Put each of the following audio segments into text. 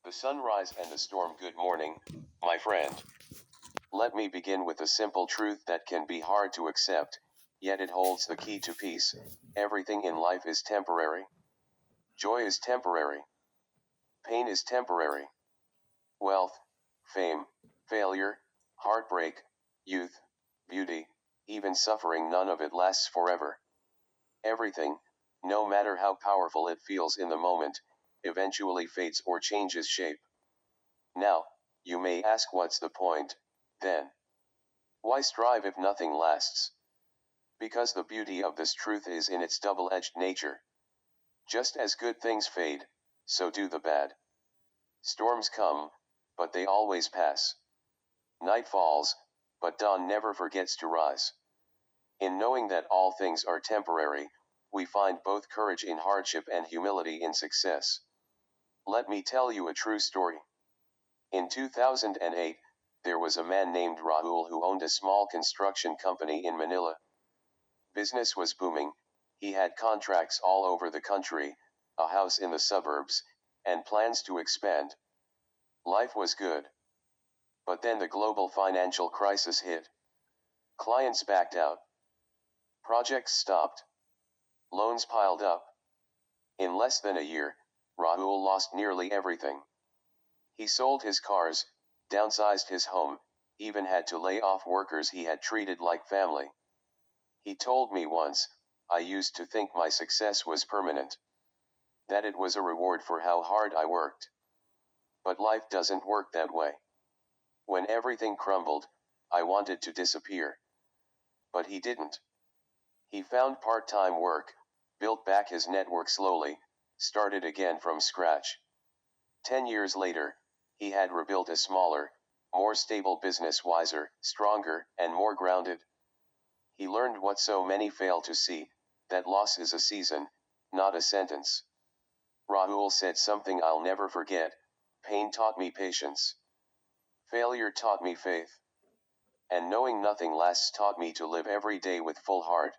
The sunrise and the storm. Good morning, my friend. Let me begin with a simple truth that can be hard to accept, yet it holds the key to peace. Everything in life is temporary. Joy is temporary. Pain is temporary. Wealth, fame, failure, heartbreak, youth, beauty, even suffering, none of it lasts forever. Everything, no matter how powerful it feels in the moment, eventually fades or changes shape. Now, you may ask, what's the point, then? Why strive if nothing lasts? Because the beauty of this truth is in its double-edged nature. Just as good things fade, so do the bad. Storms come, but they always pass. Night falls, but dawn never forgets to rise. In knowing that all things are temporary, we find both courage in hardship and humility in success. Let me tell you a true story. In 2008, there was a man named Rahul who owned a small construction company in Manila. Business was booming, he had contracts all over the country, a house in the suburbs, and plans to expand. Life was good. But then the global financial crisis hit. Clients backed out. Projects stopped. Loans piled up. In less than a year, Rahul lost nearly everything. He sold his cars, downsized his home, even had to lay off workers he had treated like family. He told me once, I used to think my success was permanent. That it was a reward for how hard I worked. But life doesn't work that way. When everything crumbled, I wanted to disappear. But he didn't. He found part-time work, built back his network slowly, started again from scratch. 10 years later, he had rebuilt a smaller, more stable business, wiser, stronger, and more grounded. He learned what so many fail to see, that loss is a season, not a sentence. Rahul said something I'll never forget: pain taught me patience. Failure taught me faith. And knowing nothing lasts taught me to live every day with full heart.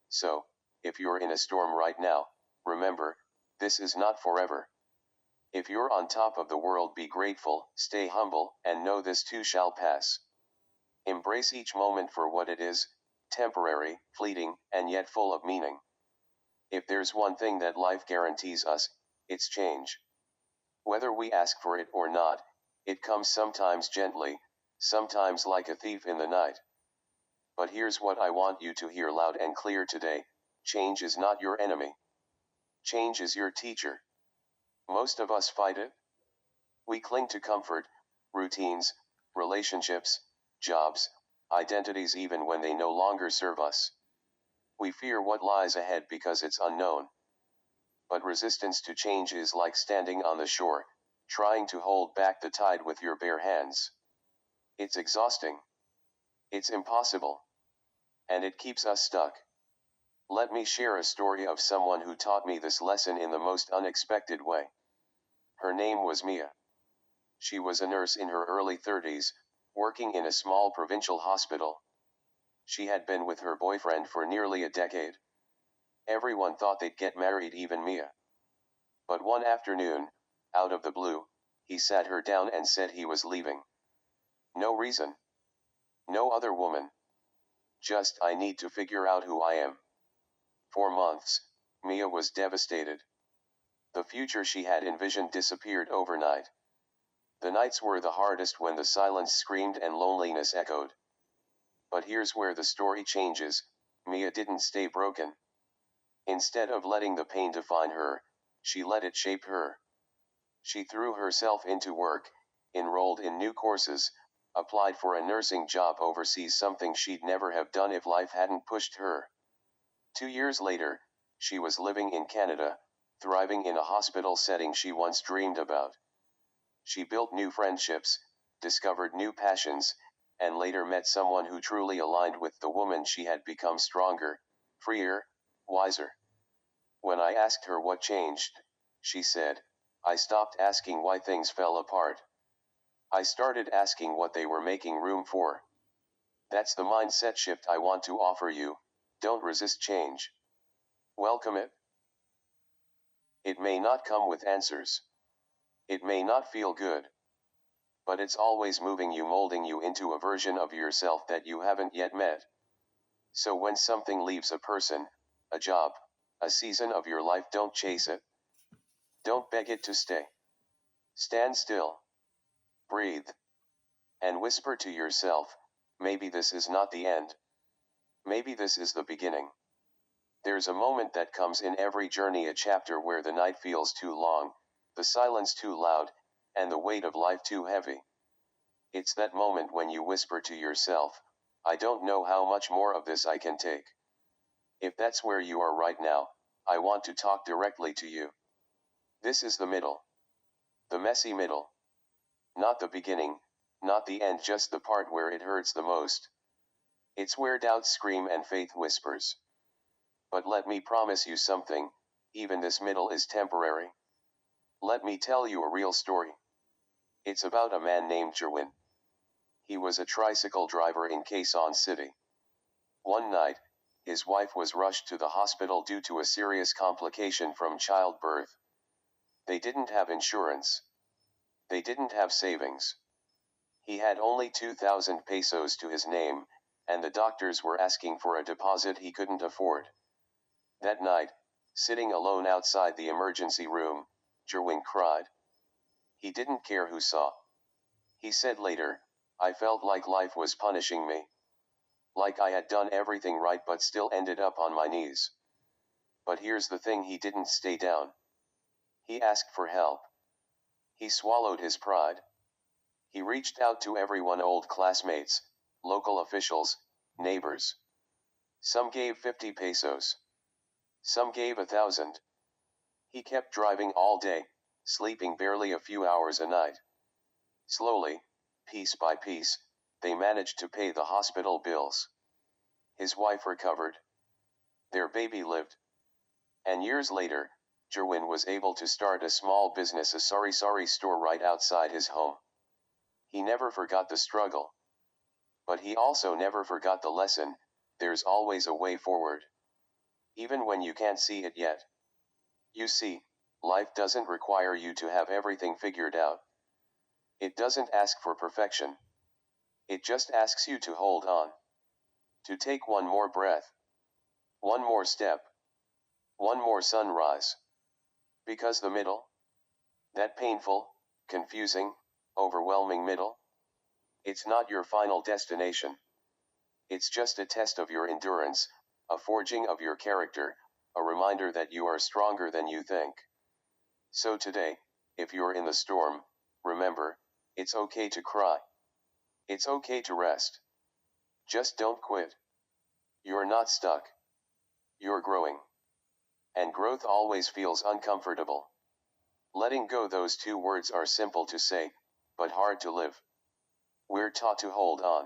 So, if you're in a storm right now, remember, this is not forever. If you're on top of the world, be grateful, stay humble, and know this too shall pass. Embrace each moment for what it is, temporary, fleeting, and yet full of meaning. If there's one thing that life guarantees us, it's change. Whether we ask for it or not, it comes sometimes gently, sometimes like a thief in the night. But here's what I want you to hear loud and clear today: change is not your enemy. Change is your teacher. Most of us fight it. We cling to comfort, routines, relationships, jobs, identities, even when they no longer serve us. We fear what lies ahead because it's unknown. But resistance to change is like standing on the shore, trying to hold back the tide with your bare hands. It's exhausting. It's impossible. And it keeps us stuck. Let me share a story of someone who taught me this lesson in the most unexpected way. Her name was Mia. She was a nurse in her early 30s, working in a small provincial hospital. She had been with her boyfriend for nearly a decade. Everyone thought they'd get married, even Mia. But one afternoon, out of the blue, he sat her down and said he was leaving. No reason. No other woman. Just, I need to figure out who I am. For months, Mia was devastated. The future she had envisioned disappeared overnight. The nights were the hardest when the silence screamed and loneliness echoed. But here's where the story changes: Mia didn't stay broken. Instead of letting the pain define her, she let it shape her. She threw herself into work, enrolled in new courses, applied for a nursing job overseas, something she'd never have done if life hadn't pushed her. 2 years later, she was living in Canada, thriving in a hospital setting she once dreamed about. She built new friendships, discovered new passions, and later met someone who truly aligned with the woman she had become: stronger, freer, wiser. When I asked her what changed, she said, I stopped asking why things fell apart. I started asking what they were making room for. That's the mindset shift I want to offer you. Don't resist change. Welcome it. It may not come with answers. It may not feel good, but it's always moving you, molding you into a version of yourself that you haven't yet met. So when something leaves a person, a job, a season of your life, don't chase it. Don't beg it to stay. Stand still, breathe, and whisper to yourself, maybe this is not the end. Maybe this is the beginning. There's a moment that comes in every journey, a chapter where the night feels too long, the silence too loud, and the weight of life too heavy. It's that moment when you whisper to yourself, I don't know how much more of this I can take. If that's where you are right now, I want to talk directly to you. This is the middle. The messy middle. Not the beginning, not the end, just the part where it hurts the most. It's where doubts scream and faith whispers. But let me promise you something, even this middle is temporary. Let me tell you a real story. It's about a man named Jerwin. He was a tricycle driver in Quezon City. One night, his wife was rushed to the hospital due to a serious complication from childbirth. They didn't have insurance. They didn't have savings. He had only 2,000 pesos to his name, and the doctors were asking for a deposit he couldn't afford. That night, sitting alone outside the emergency room, Jerwin cried. He didn't care who saw. He said later, I felt like life was punishing me. Like I had done everything right but still ended up on my knees. But here's the thing, he didn't stay down. He asked for help. He swallowed his pride. He reached out to everyone, old classmates, local officials, neighbors. Some gave 50 pesos. Some gave 1,000. He kept driving all day, sleeping barely a few hours a night. Slowly, piece by piece, they managed to pay the hospital bills. His wife recovered. Their baby lived. And years later, Jerwin was able to start a small business, a sari-sari store right outside his home. He never forgot the struggle. But he also never forgot the lesson, there's always a way forward. Even when you can't see it yet. You see, life doesn't require you to have everything figured out. It doesn't ask for perfection. It just asks you to hold on. To take one more breath. One more step. One more sunrise. Because the middle, that painful, confusing, overwhelming middle, it's not your final destination. It's just a test of your endurance, a forging of your character, a reminder that you are stronger than you think. So today, if you're in the storm, remember, it's okay to cry. It's okay to rest. Just don't quit. You're not stuck. You're growing. And growth always feels uncomfortable. Letting go, those two words are simple to say, but hard to live. We're taught to hold on.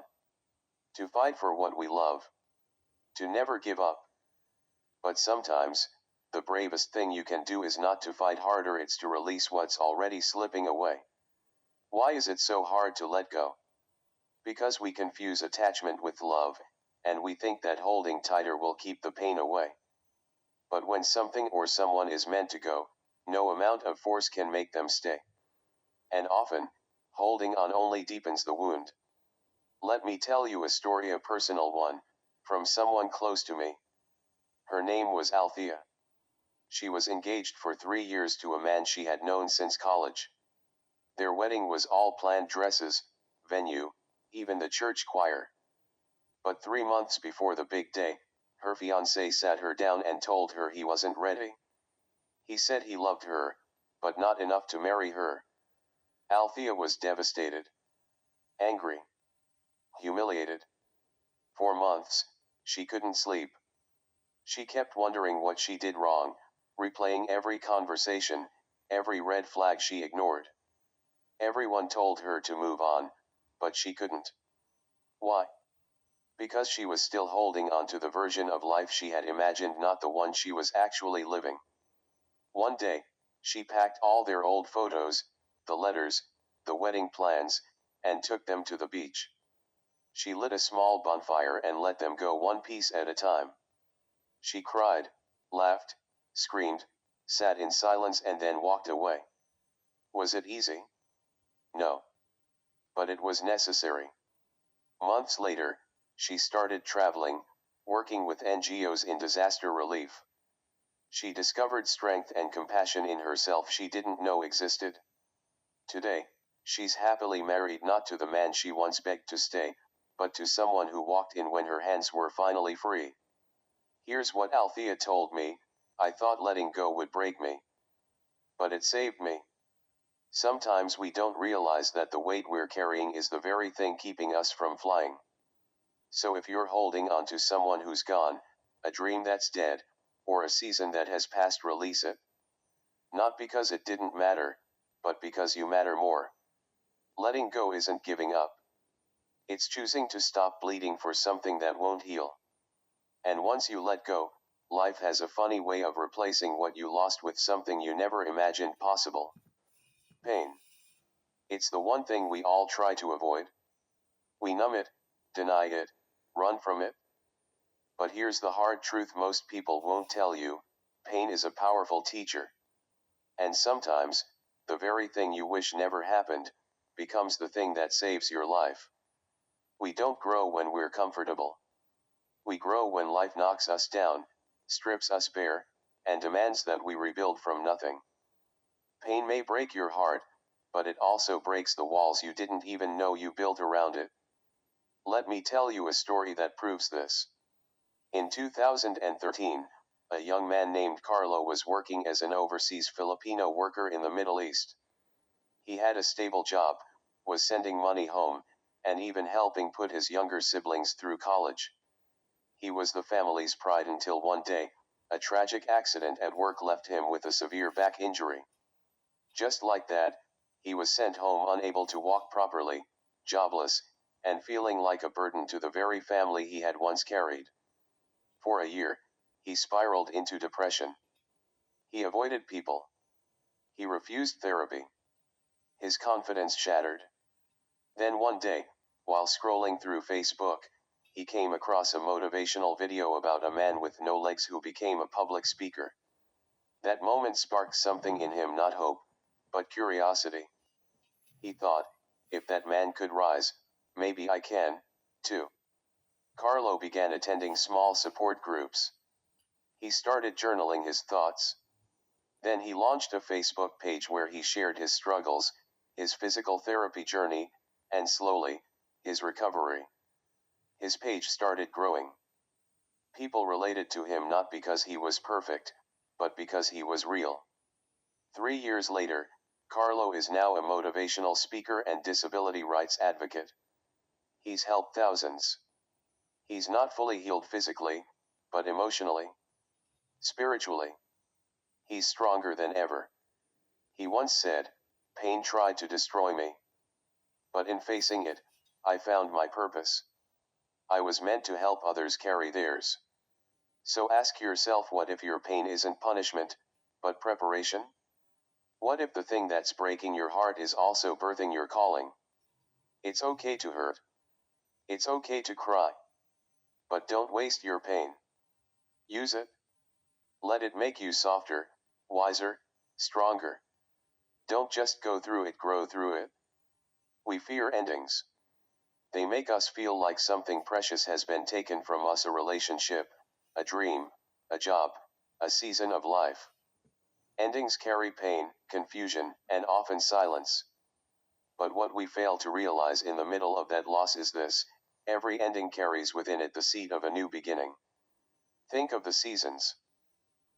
To fight for what we love. To never give up. But sometimes, the bravest thing you can do is not to fight harder, it's to release what's already slipping away. Why is it so hard to let go? Because we confuse attachment with love, and we think that holding tighter will keep the pain away. But when something or someone is meant to go, no amount of force can make them stay. And often, holding on only deepens the wound. Let me tell you a story, a personal one, from someone close to me. Her name was Althea. She was engaged for 3 years to a man she had known since college. Their wedding was all planned, dresses, venue, even the church choir. But 3 months before the big day, her fiancé sat her down and told her he wasn't ready. He said he loved her, but not enough to marry her. Althea was devastated. Angry. Humiliated. For months, she couldn't sleep. She kept wondering what she did wrong, replaying every conversation, every red flag she ignored. Everyone told her to move on, but she couldn't. Why? Because she was still holding on to the version of life she had imagined, not the one she was actually living. One day, she packed all their old photos, the letters, the wedding plans, and took them to the beach. She lit a small bonfire and let them go one piece at a time. She cried, laughed, screamed, sat in silence and then walked away. Was it easy? No. But it was necessary. Months later, she started traveling, working with NGOs in disaster relief. She discovered strength and compassion in herself she didn't know existed. Today, she's happily married not to the man she once begged to stay, but to someone who walked in when her hands were finally free. Here's what Althea told me: I thought letting go would break me. But it saved me. Sometimes we don't realize that the weight we're carrying is the very thing keeping us from flying. So if you're holding on to someone who's gone, a dream that's dead, or a season that has passed, release it. Not because it didn't matter, but because you matter more. Letting go isn't giving up. It's choosing to stop bleeding for something that won't heal. And once you let go, life has a funny way of replacing what you lost with something you never imagined possible. Pain. It's the one thing we all try to avoid. We numb it, deny it, run from it. But here's the hard truth most people won't tell you: pain is a powerful teacher. And sometimes, the very thing you wish never happened, becomes the thing that saves your life. We don't grow when we're comfortable. We grow when life knocks us down, strips us bare, and demands that we rebuild from nothing. Pain may break your heart, but it also breaks the walls you didn't even know you built around it. Let me tell you a story that proves this. In 2013, a young man named Carlo was working as an overseas Filipino worker in the Middle East. He had a stable job, was sending money home, and even helping put his younger siblings through college. He was the family's pride until one day, a tragic accident at work left him with a severe back injury. Just like that, he was sent home unable to walk properly, jobless, and feeling like a burden to the very family he had once carried. For a year, he spiraled into depression. He avoided people. He refused therapy. His confidence shattered. Then one day, while scrolling through Facebook, he came across a motivational video about a man with no legs who became a public speaker. That moment sparked something in him: not hope, but curiosity. He thought, if that man could rise, maybe I can, too. Carlo began attending small support groups. He started journaling his thoughts. Then he launched a Facebook page where he shared his struggles, his physical therapy journey, and slowly, his recovery. His page started growing. People related to him not because he was perfect, but because he was real. 3 years later, Carlo is now a motivational speaker and disability rights advocate. He's helped thousands. He's not fully healed physically, but emotionally, spiritually, he's stronger than ever. He once said, "Pain tried to destroy me. But in facing it, I found my purpose. I was meant to help others carry theirs." So ask yourself, what if your pain isn't punishment, but preparation? What if the thing that's breaking your heart is also birthing your calling? It's okay to hurt. It's okay to cry. But don't waste your pain. Use it. Let it make you softer, wiser, stronger. Don't just go through it, grow through it. We fear endings. They make us feel like something precious has been taken from us: a relationship, a dream, a job, a season of life. Endings carry pain, confusion, and often silence. But what we fail to realize in the middle of that loss is this: every ending carries within it the seed of a new beginning. Think of the seasons.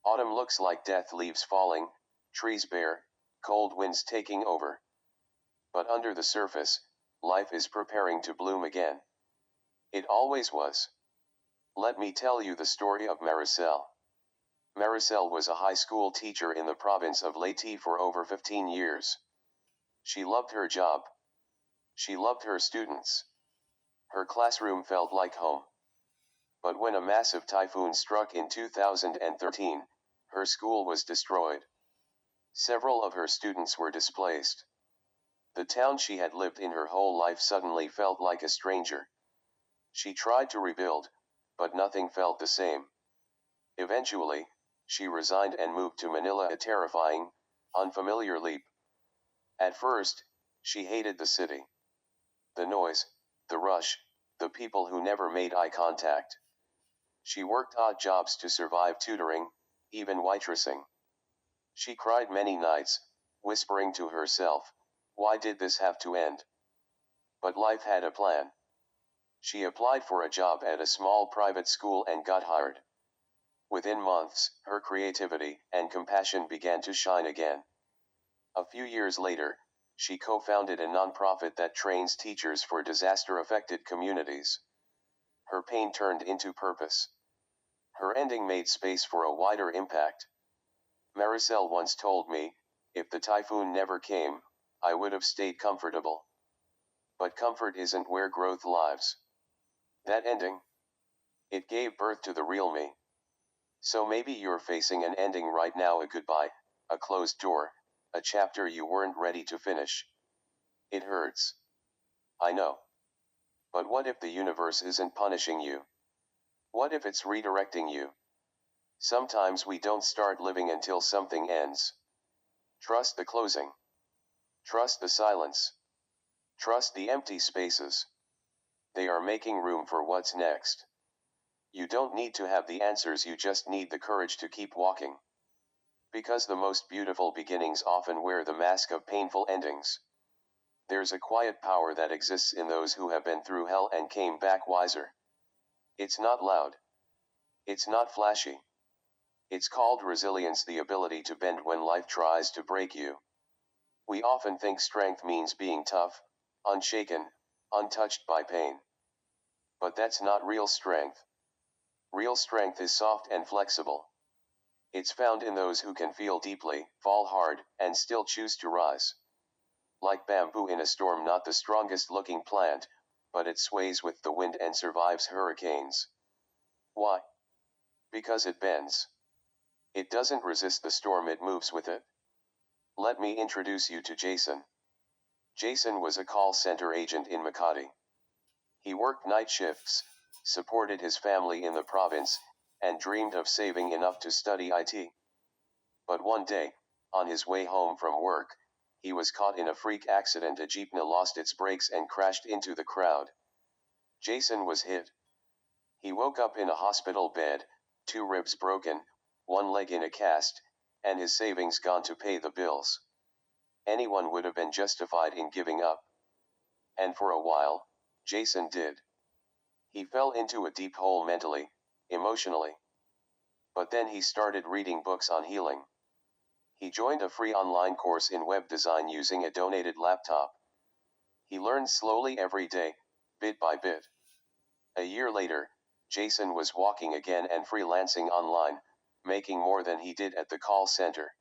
Autumn looks like death, leaves falling, trees bare, cold winds taking over. But under the surface, life is preparing to bloom again. It always was. Let me tell you the story of Maricel. Maricel was a high school teacher in the province of Leyte for over 15 years. She loved her job. She loved her students. Her classroom felt like home. But when a massive typhoon struck in 2013, her school was destroyed. Several of her students were displaced. The town she had lived in her whole life suddenly felt like a stranger. She tried to rebuild, but nothing felt the same. Eventually, she resigned and moved to Manila, a terrifying, unfamiliar leap. At first, she hated the city. The noise, the rush, the people who never made eye contact. She worked odd jobs to survive, tutoring, even waitressing. She cried many nights, whispering to herself, "Why did this have to end?" But life had a plan. She applied for a job at a small private school and got hired. Within months, her creativity and compassion began to shine again. A few years later, she co-founded a nonprofit that trains teachers for disaster-affected communities. Her pain turned into purpose. Her ending made space for a wider impact. Maricel once told me, "If the typhoon never came, I would have stayed comfortable." But comfort isn't where growth lives. That ending, it gave birth to the real me. So maybe you're facing an ending right now, a goodbye, a closed door, a chapter you weren't ready to finish. It hurts. I know. But what if the universe isn't punishing you? What if it's redirecting you? Sometimes we don't start living until something ends. Trust the closing. Trust the silence. Trust the empty spaces. They are making room for what's next. You don't need to have the answers, you just need the courage to keep walking. Because the most beautiful beginnings often wear the mask of painful endings. There's a quiet power that exists in those who have been through hell and came back wiser. It's not loud. It's not flashy. It's called resilience, the ability to bend when life tries to break you. We often think strength means being tough, unshaken, untouched by pain. But that's not real strength. Real strength is soft and flexible. It's found in those who can feel deeply, fall hard, and still choose to rise. Like bamboo in a storm, not the strongest looking plant, but it sways with the wind and survives hurricanes. Why? Because it bends. It doesn't resist the storm, it moves with it. Let me introduce you to Jason. Jason was a call center agent in Makati. He worked night shifts, supported his family in the province, and dreamed of saving enough to study IT. But one day, on his way home from work, he was caught in a freak accident. A jeepney lost its brakes and crashed into the crowd. Jason was hit. He woke up in a hospital bed, 2 ribs broken, 1 leg in a cast, and his savings gone to pay the bills. Anyone would have been justified in giving up. And for a while, Jason did. He fell into a deep hole mentally, emotionally. But then he started reading books on healing. He joined a free online course in web design using a donated laptop. He learned slowly every day, bit by bit. A year later, Jason was walking again and freelancing online, making more than he did at the call center.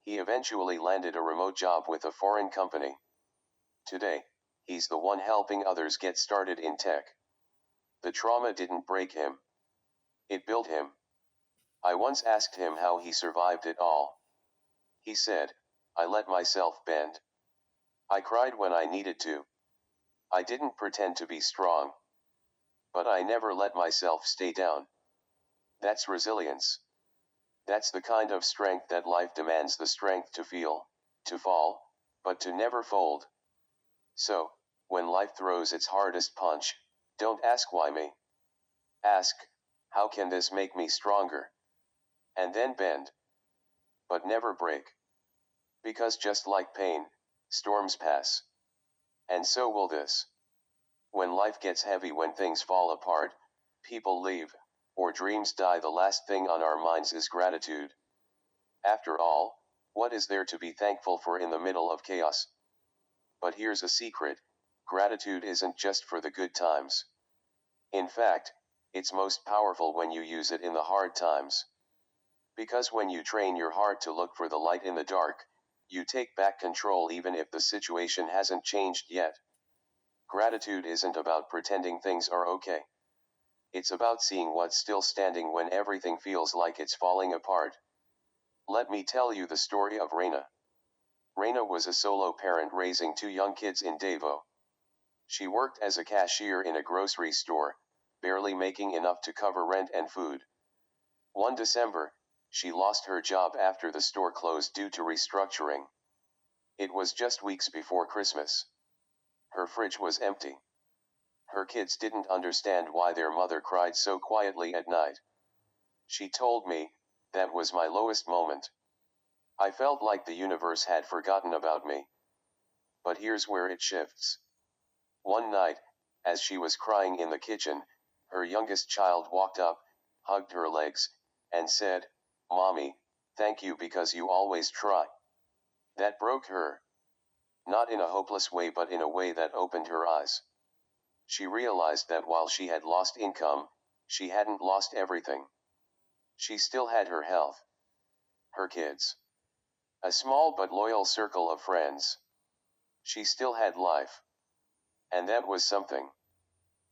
He eventually landed a remote job with a foreign company. Today, he's the one helping others get started in tech. The trauma didn't break him. It built him. I once asked him how he survived it all. He said, "I let myself bend. I cried when I needed to. I didn't pretend to be strong. But I never let myself stay down." That's resilience. That's the kind of strength that life demands, the strength to feel, to fall, but to never fold. So, when life throws its hardest punch, don't ask why me. Ask, how can this make me stronger? And then bend. But never break. Because just like pain, storms pass. And so will this. When life gets heavy, when things fall apart, people leave, or dreams die, the last thing on our minds is gratitude. After all, what is there to be thankful for in the middle of chaos? But here's a secret: gratitude isn't just for the good times. In fact, it's most powerful when you use it in the hard times. Because when you train your heart to look for the light in the dark, you take back control even if the situation hasn't changed yet. Gratitude isn't about pretending things are okay. It's about seeing what's still standing when everything feels like it's falling apart. Let me tell you the story of Reina. Reina was a solo parent raising 2 young kids in Davao. She worked as a cashier in a grocery store, barely making enough to cover rent and food. One December, she lost her job after the store closed due to restructuring. It was just weeks before Christmas. Her fridge was empty. Her kids didn't understand why their mother cried so quietly at night. She told me, that was my lowest moment. I felt like the universe had forgotten about me. But here's where it shifts. One night, as she was crying in the kitchen, her youngest child walked up, hugged her legs, and said, "Mommy, thank you because you always try." That broke her. Not in a hopeless way but in a way that opened her eyes. She realized that while she had lost income, she hadn't lost everything. She still had her health, her kids, a small but loyal circle of friends. She still had life. And that was something.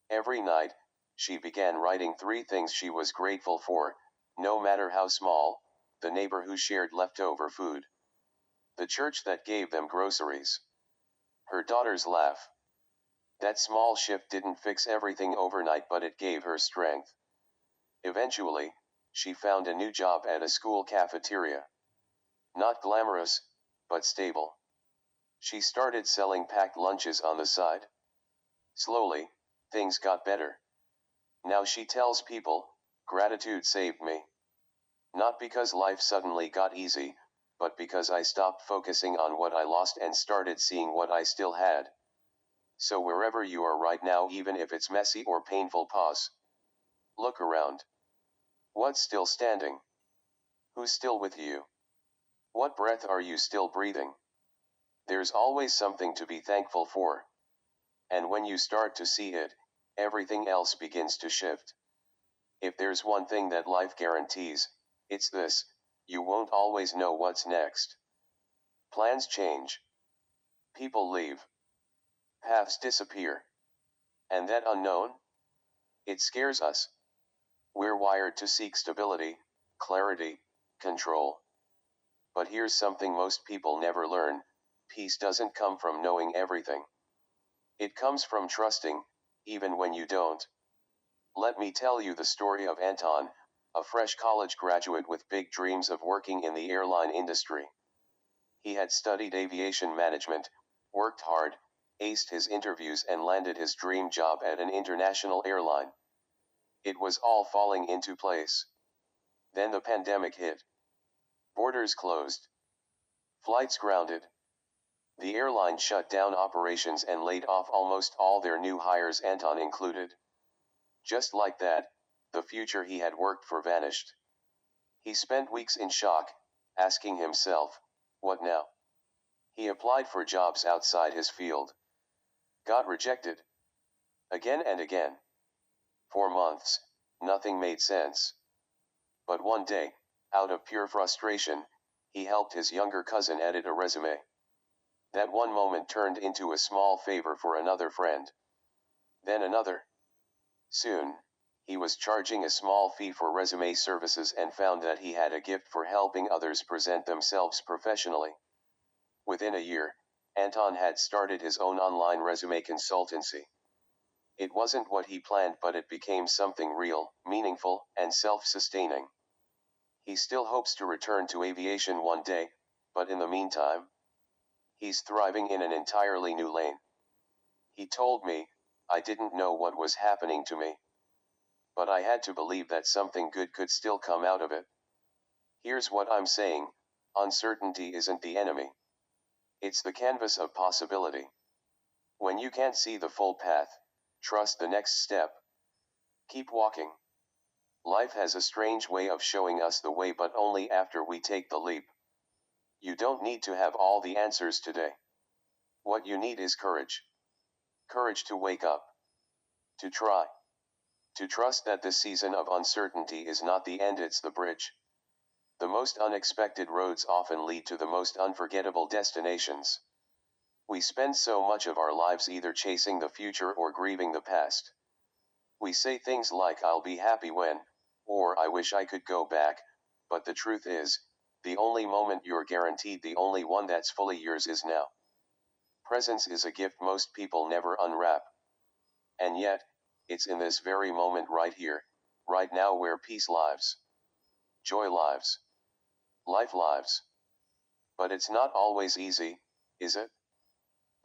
Every night, she began writing 3 things she was grateful for, no matter how small: the neighbor who shared leftover food, the church that gave them groceries, her daughter's laugh. That small shift didn't fix everything overnight, but it gave her strength. Eventually, she found a new job at a school cafeteria. Not glamorous, but stable. She started selling packed lunches on the side. Slowly, things got better. Now she tells people, "Gratitude saved me." Not because life suddenly got easy, but because I stopped focusing on what I lost and started seeing what I still had. So wherever you are right now, even if it's messy or painful, pause. Look around. What's still standing? Who's still with you? What breath are you still breathing? There's always something to be thankful for. And when you start to see it, everything else begins to shift. If there's one thing that life guarantees, it's this: you won't always know what's next. Plans change. People leave. Paths disappear. And that unknown? It scares us. We're wired to seek stability, clarity, control. But here's something most people never learn: peace doesn't come from knowing everything. It comes from trusting, even when you don't. Let me tell you the story of Anton, a fresh college graduate with big dreams of working in the airline industry. He had studied aviation management, worked hard, aced his interviews, and landed his dream job at an international airline. It was all falling into place. Then the pandemic hit. Borders closed. Flights grounded. The airline shut down operations and laid off almost all their new hires, Anton included. Just like that, the future he had worked for vanished. He spent weeks in shock, asking himself, what now? He applied for jobs outside his field. Got rejected. Again and again. For months, nothing made sense. But one day, out of pure frustration, he helped his younger cousin edit a resume. That one moment turned into a small favor for another friend. Then another. Soon, he was charging a small fee for resume services and found that he had a gift for helping others present themselves professionally. Within a year, Anton had started his own online resume consultancy. It wasn't what he planned, but it became something real, meaningful, and self-sustaining. He still hopes to return to aviation one day, but in the meantime, he's thriving in an entirely new lane. He told me, "I didn't know what was happening to me. But I had to believe that something good could still come out of it." Here's what I'm saying: uncertainty isn't the enemy. It's the canvas of possibility. When you can't see the full path, trust the next step. Keep walking. Life has a strange way of showing us the way, but only after we take the leap. You don't need to have all the answers today. What you need is courage. Courage to wake up. To try. To trust that this season of uncertainty is not the end, it's the bridge. The most unexpected roads often lead to the most unforgettable destinations. We spend so much of our lives either chasing the future or grieving the past. We say things like, "I'll be happy when," or "I wish I could go back," but the truth is, the only moment you're guaranteed, the only one that's fully yours, is now. Presence is a gift most people never unwrap. And yet, it's in this very moment right here, right now, where peace lives. Joy lives. Life lives. But it's not always easy, is it?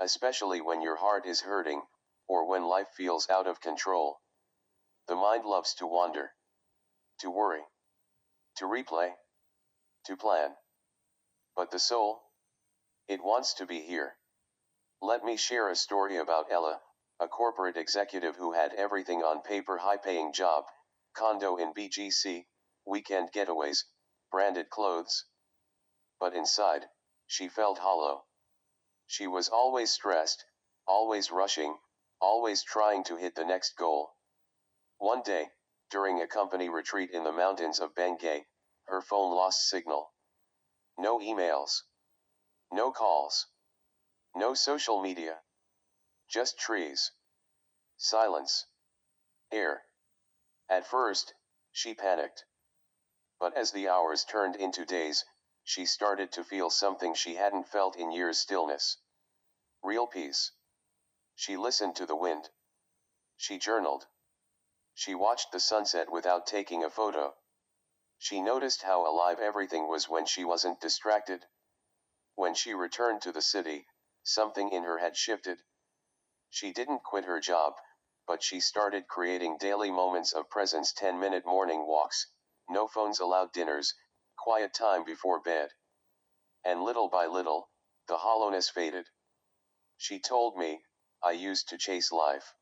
Especially when your heart is hurting, or when life feels out of control. The mind loves to wander, to worry, to replay, to plan. But the soul, it wants to be here. Let me share a story about Ella, a corporate executive who had everything on paper: high-paying job, condo in BGC, weekend getaways, branded clothes. But inside, she felt hollow. She was always stressed, always rushing, always trying to hit the next goal. One day, during a company retreat in the mountains of Bengay, her phone lost signal. No emails. No calls. No social media. Just trees. Silence. Air. At first, she panicked. But as the hours turned into days, she started to feel something she hadn't felt in years: stillness. Real peace. She listened to the wind. She journaled. She watched the sunset without taking a photo. She noticed how alive everything was when she wasn't distracted. When she returned to the city, something in her had shifted. She didn't quit her job, but she started creating daily moments of presence: 10-minute morning walks, no phones allowed dinners, quiet time before bed. And little by little, the hollowness faded. She told me, "I used to chase life.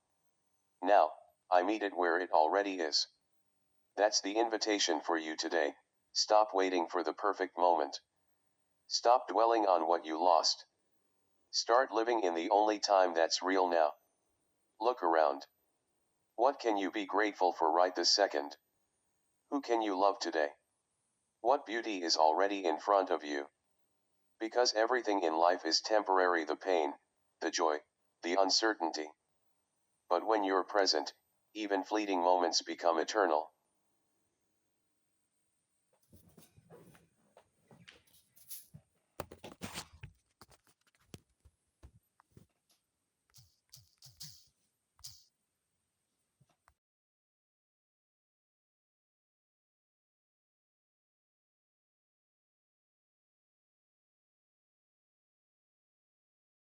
Now, I meet it where it already is." That's the invitation for you today. Stop waiting for the perfect moment. Stop dwelling on what you lost. Start living in the only time that's real now. Look around. What can you be grateful for right this second? Who can you love today? What beauty is already in front of you? Because everything in life is temporary: the pain, the joy, the uncertainty. But when you're present, even fleeting moments become eternal.